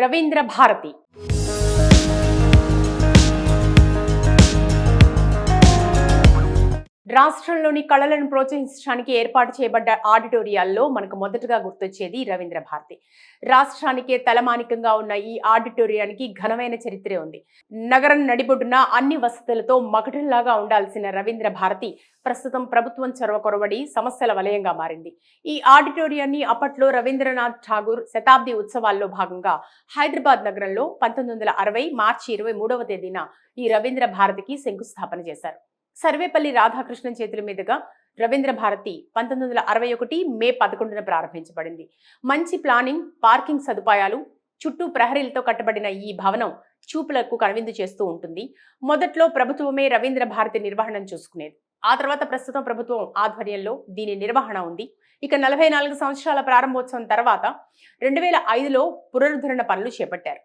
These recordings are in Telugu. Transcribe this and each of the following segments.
రవీంద్ర భారతి రాష్ట్రంలోని కళలను ప్రోత్సహించడానికి ఏర్పాటు చేయబడ్డ ఆడిటోరియాల్లో మనకు మొదటగా గుర్తొచ్చేది రవీంద్ర భారతి. రాష్ట్రానికే తలమానికంగా ఉన్న ఈ ఆడిటోరియానికి ఘనమైన చరిత్రే ఉంది. నగరం నడిబొడ్డున అన్ని వసతులతో మకుటంలాగా ఉండాల్సిన రవీంద్ర భారతి ప్రస్తుతం ప్రభుత్వం చొరవ కొరవడి సమస్యల వలయంగా మారింది. ఈ ఆడిటోరియాన్ని అప్పట్లో రవీంద్రనాథ్ ఠాగూర్ శతాబ్ది ఉత్సవాల్లో భాగంగా హైదరాబాద్ నగరంలో 1960 మార్చి 23వ తేదీన ఈ రవీంద్ర భారతికి శంకుస్థాపన చేశారు. సర్వేపల్లి రాధాకృష్ణన్ చేతుల మీదుగా రవీంద్ర భారతి 1961 మే 11న ప్రారంభించబడింది. మంచి ప్లానింగ్, పార్కింగ్ సదుపాయాలు, చుట్టూ ప్రహరీలతో కట్టబడిన ఈ భవనం చూపులకు కనువిందు చేస్తూ ఉంటుంది. మొదట్లో ప్రభుత్వమే రవీంద్ర భారతి నిర్వహణను చూసుకునేది. ఆ తర్వాత ప్రస్తుతం ప్రభుత్వం ఆధ్వర్యంలో దీని నిర్వహణ ఉంది. ఇక 44 సంవత్సరాల ప్రారంభోత్సవం తర్వాత 2005లో పునరుద్ధరణ పనులు చేపట్టారు.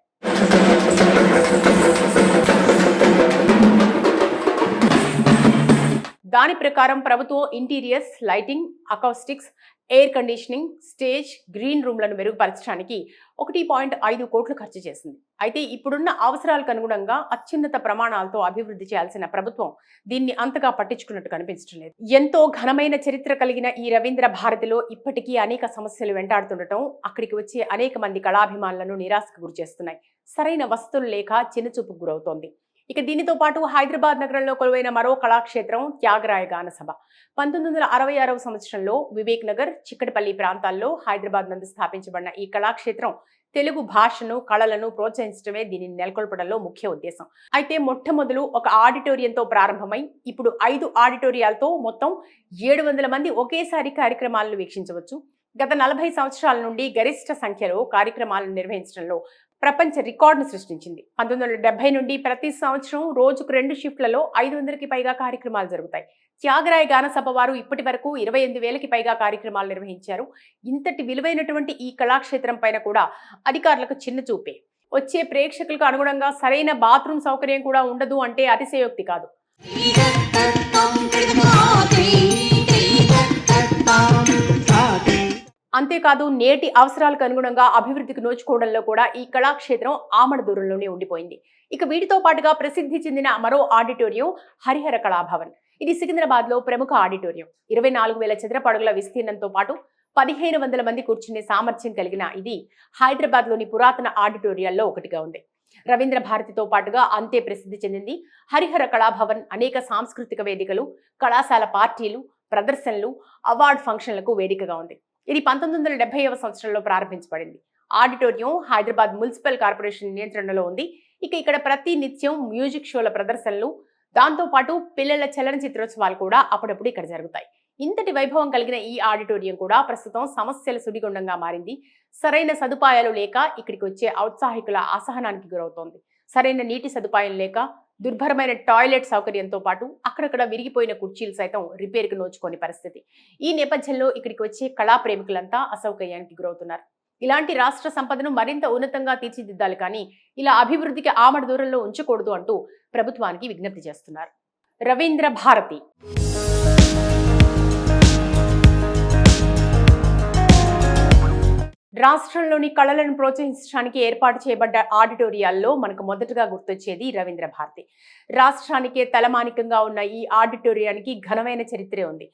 దాని ప్రకారం ప్రభుత్వం interiors, lighting, acoustics, air conditioning, stage, green రూమ్లను మెరుగుపరచడానికి 1.5 కోట్లు ఖర్చు చేసింది. అయితే ఇప్పుడున్న అవసరాలకు అనుగుణంగా అత్యున్నత ప్రమాణాలతో అభివృద్ధి చేయాల్సిన ప్రభుత్వం దీన్ని అంతగా పట్టించుకున్నట్టు కనిపించడం లేదు. ఎంతో ఘనమైన చరిత్ర కలిగిన ఈ రవీంద్ర భారతిలో ఇప్పటికీ అనేక సమస్యలు వెంటాడుతుండటం అక్కడికి వచ్చే అనేక మంది కళాభిమానులను నిరాశకు గురిచేస్తున్నాయి. సరైన వసతులు లేక చిన్నచూపుకు గురవుతోంది. ఇక దీనితో పాటు హైదరాబాద్ నగరంలో కొలువైన మరో కళాక్షేత్రం త్యాగరాయ గాన సభ 1966వ సంవత్సరంలో వివేక్ నగర్, చిక్కడపల్లి ప్రాంతాల్లో హైదరాబాద్ నందు స్థాపించబడిన ఈ కళాక్షేత్రం తెలుగు భాషను, కళలను ప్రోత్సహించడమే దీనిని నెలకొల్పడంలో ముఖ్య ఉద్దేశం. అయితే మొట్టమొదలు ఒక ఆడిటోరియంతో ప్రారంభమై ఇప్పుడు 5 ఆడిటోరియాలతో మొత్తం 700 మంది ఒకేసారి కార్యక్రమాలను వీక్షించవచ్చు. గత 40 సంవత్సరాల నుండి గరిష్ట సంఖ్యలో కార్యక్రమాలను నిర్వహించడంలో ప్రపంచ రికార్డును సృష్టించింది. 1970 నుండి ప్రతి సంవత్సరం రోజుకు 2 షిఫ్ట్లలో 500కి పైగా కార్యక్రమాలు జరుగుతాయి. త్యాగరాయ గాన సభ వారు ఇప్పటి వరకు 28,000కి పైగా కార్యక్రమాలు నిర్వహించారు. ఇంతటి విలువైనటువంటి ఈ కళాక్షేత్రం పైన కూడా అధికారులకు చిన్న చూపే. వచ్చే ప్రేక్షకులకు అనుగుణంగా సరైన బాత్రూమ్ సౌకర్యం కూడా ఉండదు అంటే అతిశయోక్తి కాదు. అంతేకాదు నేటి అవసరాలకు అనుగుణంగా అభివృద్ధికి నోచుకోవడంలో కూడా ఈ కళాక్షేత్రం ఆమడ దూరంలోనే ఉండిపోయింది. ఇక వీటితో పాటుగా ప్రసిద్ధి చెందిన మరో ఆడిటోరియం హరిహర కళాభవన్. ఇది సికింద్రాబాద్ లో ప్రముఖ ఆడిటోరియం. 24,000 చదరపు అడుగుల విస్తీర్ణంతో పాటు 1,500 మంది కూర్చునే సామర్థ్యం కలిగిన ఇది హైదరాబాద్ లోని పురాతన ఆడిటోరియాల్లో ఒకటిగా ఉంది. రవీంద్ర భారతితో పాటుగా అంతే ప్రసిద్ధి చెందింది హరిహర కళాభవన్. అనేక సాంస్కృతిక వేదికలు, కళాశాల పార్టీలు, ప్రదర్శనలు, అవార్డు ఫంక్షన్లకు వేదికగా ఉంది. ఇది 1970వ సంవత్సరంలో ప్రారంభించబడింది. ఆడిటోరియం హైదరాబాద్ మున్సిపల్ కార్పొరేషన్ నియంత్రణలో ఉంది. ఇక ఇక్కడ ప్రతి నిత్యం మ్యూజిక్ షోల ప్రదర్శనలు, దాంతో పాటు పిల్లల చలనచిత్రోత్సవాలు కూడా అప్పుడప్పుడు ఇక్కడ జరుగుతాయి. ఇంతటి వైభవం కలిగిన ఈ ఆడిటోరియం కూడా ప్రస్తుతం సమస్యల సుడిగుండంగా మారింది. సరైన సదుపాయాలు లేక ఇక్కడికి వచ్చే ఔత్సాహికుల అసహనానికి గురవుతోంది. సరైన నీటి సదుపాయం లేక, దుర్భరమైన టాయిలెట్ సౌకర్యంతో పాటు అక్కడక్కడ విరిగిపోయిన కుర్చీలు సైతం రిపేర్కి నోచుకోని పరిస్థితి. ఈ నేపథ్యంలో ఇక్కడికి వచ్చే కళా ప్రేమికులంతా అసౌకర్యానికి గురవుతున్నారు. ఇలాంటి రాష్ట్ర సంపదను మరింత ఉన్నతంగా తీర్చిదిద్దాలి కానీ ఇలా అభివృద్ధికి ఆమడ దూరంలో ఉంచకూడదు అంటూ ప్రభుత్వానికి విజ్ఞప్తి చేస్తున్నారు. రవీంద్ర భారతి రాష్ట్రంలోని కళలను ప్రోత్సహించడానికి ఏర్పాటు చేయబడ్డ ఆడిటోరియాల్లో మనకు మొదటగా గుర్తొచ్చేది రవీంద్ర భారతి. రాష్ట్రానికే తలమానికంగా ఉన్న ఈ ఆడిటోరియానికి ఘనమైన చరిత్రే ఉంది.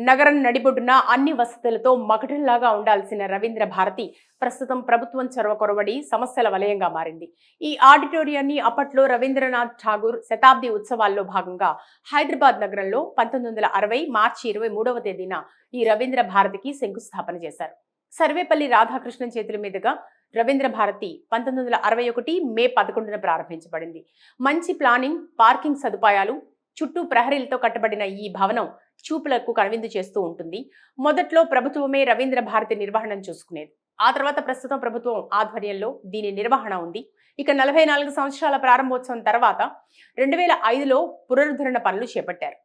నగరం నడిబొడ్డున అన్ని వసతులతో మకుటంలాగా ఉండాల్సిన రవీంద్ర భారతి ప్రస్తుతం ప్రభుత్వం చొరవ కొరవడి సమస్యల వలయంగా మారింది. ఈ ఆడిటోరియాన్ని అప్పట్లో రవీంద్రనాథ్ ఠాగూర్ శతాబ్ది ఉత్సవాల్లో భాగంగా హైదరాబాద్ నగరంలో 1960 మార్చి 23వ తేదీన ఈ రవీంద్ర భారతికి శంకుస్థాపన చేశారు. సర్వేపల్లి రాధాకృష్ణన్ చేతుల మీదుగా రవీంద్ర భారతి 1961 మే 11న ప్రారంభించబడింది. మంచి ప్లానింగ్, పార్కింగ్ సదుపాయాలు, చుట్టూ ప్రహరీలతో కట్టబడిన ఈ భవనం చూపులకు కనువిందు చేస్తూ ఉంటుంది. మొదట్లో ప్రభుత్వమే రవీంద్ర భారతి నిర్వహణను చూసుకునేది. ఆ తర్వాత ప్రస్తుతం ప్రభుత్వం ఆధ్వర్యంలో దీని నిర్వహణ ఉంది. ఇక 44 సంవత్సరాల ప్రారంభోత్సవం తర్వాత 2005లో పునరుద్ధరణ పనులు చేపట్టారు.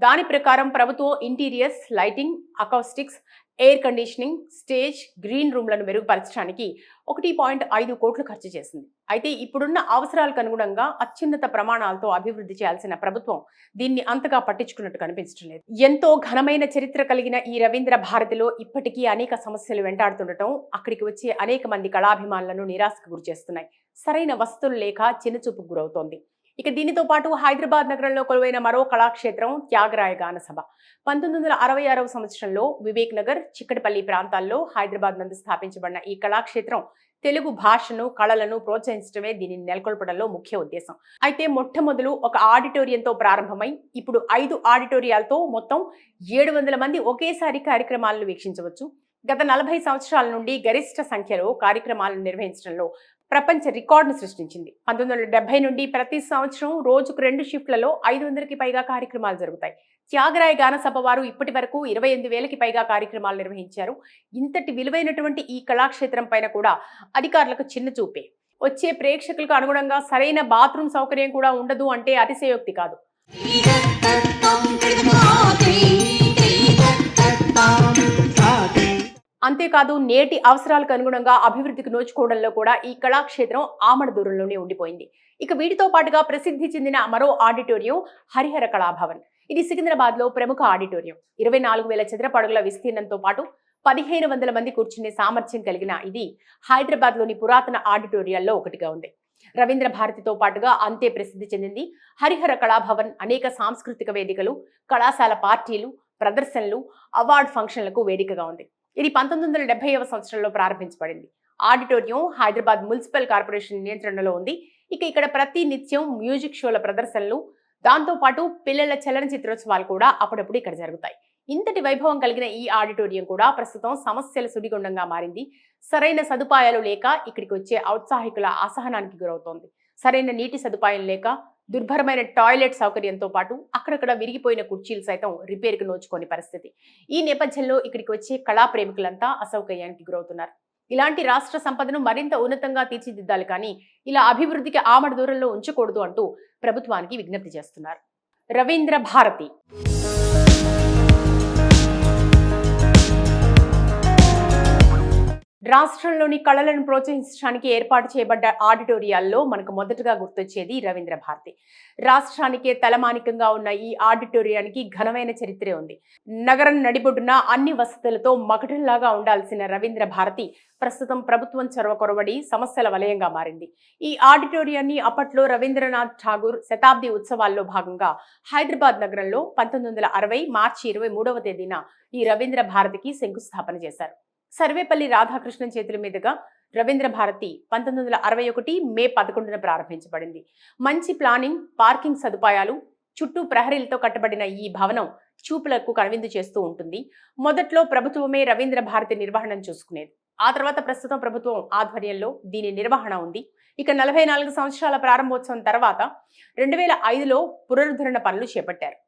దాని ప్రకారం ప్రభుత్వం interiors, lighting, acoustics, air conditioning, stage, green రూమ్లను మెరుగుపరచడానికి 1.5 కోట్లు ఖర్చు చేసింది. అయితే ఇప్పుడున్న అవసరాలకు అనుగుణంగా అత్యున్నత ప్రమాణాలతో అభివృద్ధి చేయాల్సిన ప్రభుత్వం దీన్ని అంతగా పట్టించుకున్నట్టు కనిపించడం లేదు. ఎంతో ఘనమైన చరిత్ర కలిగిన ఈ రవీంద్ర భారతిలో ఇప్పటికీ అనేక సమస్యలు వెంటాడుతుండటం అక్కడికి వచ్చే అనేక మంది కళాభిమానులను నిరాశకు గురిచేస్తున్నాయి. సరైన వసతులు లేక చిన్నచూపుకు గురవుతోంది. ఇక దీనితో పాటు హైదరాబాద్ నగరంలో కొలువైన మరో కళాక్షేత్రం త్యాగరాయ గాన సభ 1966వ సంవత్సరంలో వివేక్ నగర్, చిక్కడపల్లి ప్రాంతాల్లో హైదరాబాద్ నందు స్థాపించబడిన ఈ కళాక్షేత్రం తెలుగు భాషను, కళలను ప్రోత్సహించడమే దీనిని నెలకొల్పడంలో ముఖ్య ఉద్దేశం. అయితే మొట్టమొదలు ఒక ఆడిటోరియంతో ప్రారంభమై ఇప్పుడు 5 ఆడిటోరియాలతో మొత్తం 700 మంది ఒకేసారి కార్యక్రమాలను వీక్షించవచ్చు. గత 40 సంవత్సరాల నుండి గరిష్ట సంఖ్యలో కార్యక్రమాలను నిర్వహించడంలో ప్రపంచ రికార్డును సృష్టించింది. 1970 నుండి ప్రతి సంవత్సరం రోజుకు 2 షిఫ్ట్లలో 500కి పైగా కార్యక్రమాలు జరుగుతాయి. త్యాగరాయ గాన సభ వారు ఇప్పటి వరకు 28,000కి పైగా కార్యక్రమాలు నిర్వహించారు. ఇంతటి విలువైనటువంటి ఈ కళాక్షేత్రం పైన కూడా అధికారులకు చిన్న చూపే. వచ్చే ప్రేక్షకులకు అనుగుణంగా సరైన బాత్రూమ్ సౌకర్యం కూడా ఉండదు అంటే అతిశయోక్తి కాదు. అంతేకాదు నేటి అవసరాలకు అనుగుణంగా అభివృద్ధికి నోచుకోవడంలో కూడా ఈ కళాక్షేత్రం ఆమడ దూరంలోనే ఉండిపోయింది. ఇక వీటితో పాటుగా ప్రసిద్ధి చెందిన మరో ఆడిటోరియం హరిహర కళాభవన్. ఇది సికింద్రాబాద్ లో ప్రముఖ ఆడిటోరియం. 24,000 చదరపు అడుగుల విస్తీర్ణంతో పాటు 1,500 మంది కూర్చునే సామర్థ్యం కలిగిన ఇది హైదరాబాద్ లోని పురాతన ఆడిటోరియాల్లో ఒకటిగా ఉంది. రవీంద్ర భారతితో పాటుగా అంతే ప్రసిద్ధి చెందింది హరిహర కళాభవన్. అనేక సాంస్కృతిక వేదికలు, కళాశాల పార్టీలు, ప్రదర్శనలు, అవార్డు ఫంక్షన్లకు వేదికగా ఉంది. ఇది 1970వ సంవత్సరంలో ప్రారంభించబడింది. ఆడిటోరియం హైదరాబాద్ మున్సిపల్ కార్పొరేషన్ నియంత్రణలో ఉంది. ఇక్కడ ప్రతి నిత్యం మ్యూజిక్ షోల ప్రదర్శనలు, దాంతో పాటు పిల్లల చలనచిత్రోత్సవాలు కూడా అప్పుడప్పుడు ఇక్కడ జరుగుతాయి. ఇంతటి వైభవం కలిగిన ఈ ఆడిటోరియం కూడా ప్రస్తుతం సమస్యల సుడిగుండంగా మారింది. సరైన సదుపాయాలు లేక ఇక్కడికి వచ్చే ఔత్సాహికుల అసహనానికి గురవుతోంది. సరైన నీటి సదుపాయం లేక, దుర్భరమైన టాయిలెట్ సౌకర్యంతో పాటు అక్కడక్కడ విరిగిపోయిన కుర్చీలు సైతం రిపేర్కి నోచుకోని పరిస్థితి. ఈ నేపథ్యంలో ఇక్కడికి వచ్చే కళా ప్రేమికులంతా అసౌకర్యానికి గురవుతున్నారు. ఇలాంటి రాష్ట్ర సంపదను మరింత ఉన్నతంగా తీర్చిదిద్దాలి కానీ ఇలా అభివృద్ధికి ఆమడ దూరంలో ఉంచకూడదు అంటూ ప్రభుత్వానికి విజ్ఞప్తి చేస్తున్నారు. రవీంద్ర భారతి రాష్ట్రంలోని కళలను ప్రోత్సహించడానికి ఏర్పాటు చేయబడ్డ ఆడిటోరియాల్లో మనకు మొదటగా గుర్తొచ్చేది రవీంద్ర భారతి. రాష్ట్రానికే తలమానికంగా ఉన్న ఈ ఆడిటోరియానికి ఘనమైన చరిత్రే ఉంది. నగరం నడిబొడ్డున అన్ని వసతులతో మకటంలాగా ఉండాల్సిన రవీంద్ర భారతి ప్రస్తుతం ప్రభుత్వం చొరవ కొరవడి సమస్యల వలయంగా మారింది. ఈ ఆడిటోరియాన్ని అప్పట్లో రవీంద్రనాథ్ ఠాగూర్ శతాబ్ది ఉత్సవాల్లో భాగంగా హైదరాబాద్ నగరంలో 1960 మార్చి 23వ తేదీన ఈ రవీంద్ర భారతికి శంకుస్థాపన చేశారు. సర్వేపల్లి రాధాకృష్ణన్ చేతుల మీదుగా రవీంద్ర భారతి 1961 మే 11న ప్రారంభించబడింది. మంచి ప్లానింగ్, పార్కింగ్ సదుపాయాలు, చుట్టూ ప్రహరీలతో కట్టబడిన ఈ భవనం చూపులకు కనువిందు చేస్తూ ఉంటుంది. మొదట్లో ప్రభుత్వమే రవీంద్ర భారతి నిర్వహణను చూసుకునేది. ఆ తర్వాత ప్రస్తుతం ప్రభుత్వం ఆధ్వర్యంలో దీని నిర్వహణ ఉంది. 44 సంవత్సరాల ప్రారంభోత్సవం తర్వాత 2005లో పునరుద్ధరణ పనులు చేపట్టారు.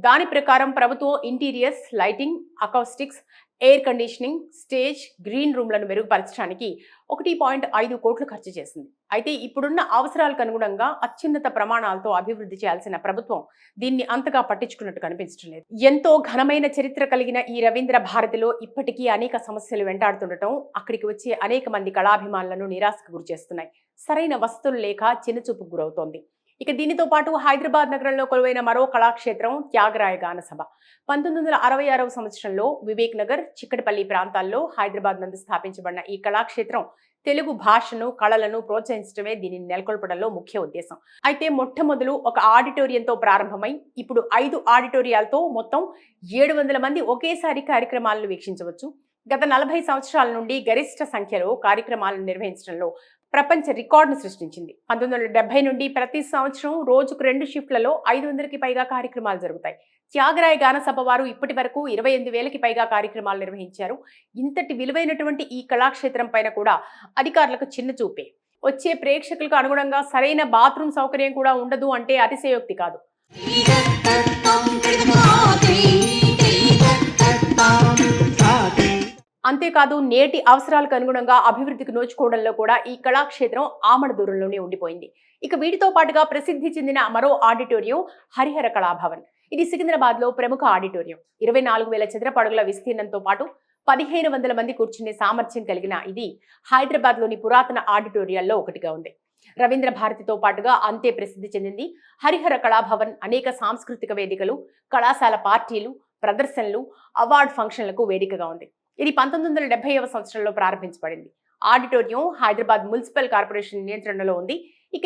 దాని ప్రకారం ప్రభుత్వం interiors, lighting, acoustics, air conditioning, stage, green రూమ్లను మెరుగుపరచడానికి 1.5 కోట్లు ఖర్చు చేసింది. అయితే ఇప్పుడున్న అవసరాలకు అనుగుణంగా అత్యున్నత ప్రమాణాలతో అభివృద్ధి చేయాల్సిన ప్రభుత్వం దీన్ని అంతగా పట్టించుకున్నట్టు కనిపించడం లేదు. ఎంతో ఘనమైన చరిత్ర కలిగిన ఈ రవీంద్ర భారతిలో ఇప్పటికీ అనేక సమస్యలు వెంటాడుతుండటం అక్కడికి వచ్చే అనేక మంది కళాభిమానులను నిరాశకు గురిచేస్తున్నాయి. సరైన వసతులు లేక చిన్నచూపుకు గురవుతోంది. దీనితో పాటు హైదరాబాద్ నగరంలో కొలువైన మరో కళాక్షేత్రం త్యాగరాయ గాన సభ 1966వ సంవత్సరంలో వివేక్ నగర్, చిక్కడపల్లి ప్రాంతాల్లో హైదరాబాద్ నందు స్థాపించబడిన ఈ కళాక్షేత్రం తెలుగు భాషను, కళలను ప్రోత్సహించడమే దీనిని నెలకొల్పడంలో ముఖ్య ఉద్దేశం. అయితే మొట్టమొదలు ఒక ఆడిటోరియంతో ప్రారంభమై ఇప్పుడు 5 ఆడిటోరియాలతో మొత్తం 700 మంది ఒకేసారి కార్యక్రమాలను వీక్షించవచ్చు. గత 40 సంవత్సరాల నుండి గరిష్ట సంఖ్యలో కార్యక్రమాలను నిర్వహించడంలో ప్రపంచ రికార్డును సృష్టించింది. 1970 నుండి ప్రతి సంవత్సరం రోజుకు 2 షిఫ్ట్లలో 500కి పైగా కార్యక్రమాలు జరుగుతాయి. త్యాగరాయ గాన సభ వారు ఇప్పటి వరకు 28,000కి పైగా కార్యక్రమాలు నిర్వహించారు. ఇంతటి విలువైనటువంటి ఈ కళాక్షేత్రం పైన కూడా అధికారులకు చిన్న చూపే. వచ్చే ప్రేక్షకులకు అనుగుణంగా సరైన బాత్రూమ్ సౌకర్యం కూడా ఉండదు అంటే అతిశయోక్తి కాదు. అంతేకాదు నేటి అవసరాలకు అనుగుణంగా అభివృద్ధికి నోచుకోవడంలో కూడా ఈ కళాక్షేత్రం ఆమడ దూరంలోనే ఉండిపోయింది. ఇక వీటితో పాటుగా ప్రసిద్ధి చెందిన మరో ఆడిటోరియం హరిహర కళాభవన్. ఇది సికింద్రాబాద్ లో ప్రముఖ ఆడిటోరియం. 24,000 చదరపు అడుగుల విస్తీర్ణంతో పాటు 1,500 మంది కూర్చునే సామర్థ్యం కలిగిన ఇది హైదరాబాద్ లోని పురాతన ఆడిటోరియాల్లో ఒకటిగా ఉంది. రవీంద్ర భారతితో పాటుగా అంతే ప్రసిద్ధి చెందింది హరిహర కళాభవన్. అనేక సాంస్కృతిక వేదికలు, కళాశాల పార్టీలు, ప్రదర్శనలు, అవార్డు ఫంక్షన్లకు వేదికగా ఉంది. ఇది 1970వ సంవత్సరంలో ప్రారంభించబడింది. ఆడిటోరియం హైదరాబాద్ మున్సిపల్ కార్పొరేషన్ నియంత్రణలో ఉంది.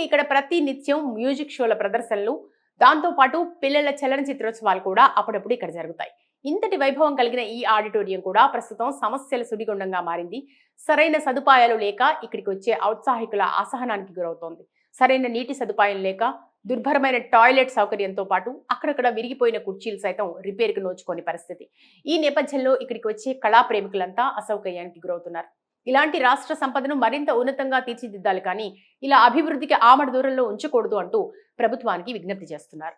ఇక్కడ ప్రతి నిత్యం మ్యూజిక్ షోల ప్రదర్శనలు, దాంతోపాటు పిల్లల చలనచిత్రోత్సవాలు కూడా అప్పుడప్పుడు ఇక్కడ జరుగుతాయి. ఇంతటి వైభవం కలిగిన ఈ ఆడిటోరియం కూడా ప్రస్తుతం సమస్యల సుడిగుండంగా మారింది. సరైన సదుపాయాలు లేక ఇక్కడికి వచ్చే ఔత్సాహికుల అసహనానికి గురవుతోంది. సరైన నీటి సదుపాయం లేక, దుర్భరమైన టాయిలెట్ సౌకర్యంతో పాటు అక్కడక్కడ విరిగిపోయిన కుర్చీలు సైతం రిపేర్కు నోచుకోని పరిస్థితి. ఈ నేపథ్యంలో ఇక్కడికి వచ్చే కళా ప్రేమికులంతా అసౌకర్యానికి గురవుతున్నారు. ఇలాంటి రాష్ట్ర సంపదను మరింత ఉన్నతంగా తీర్చిదిద్దాలి కానీ ఇలా అభివృద్ధికి ఆమడ దూరంలో ఉంచకూడదు అంటూ ప్రభుత్వానికి విజ్ఞప్తి చేస్తున్నారు.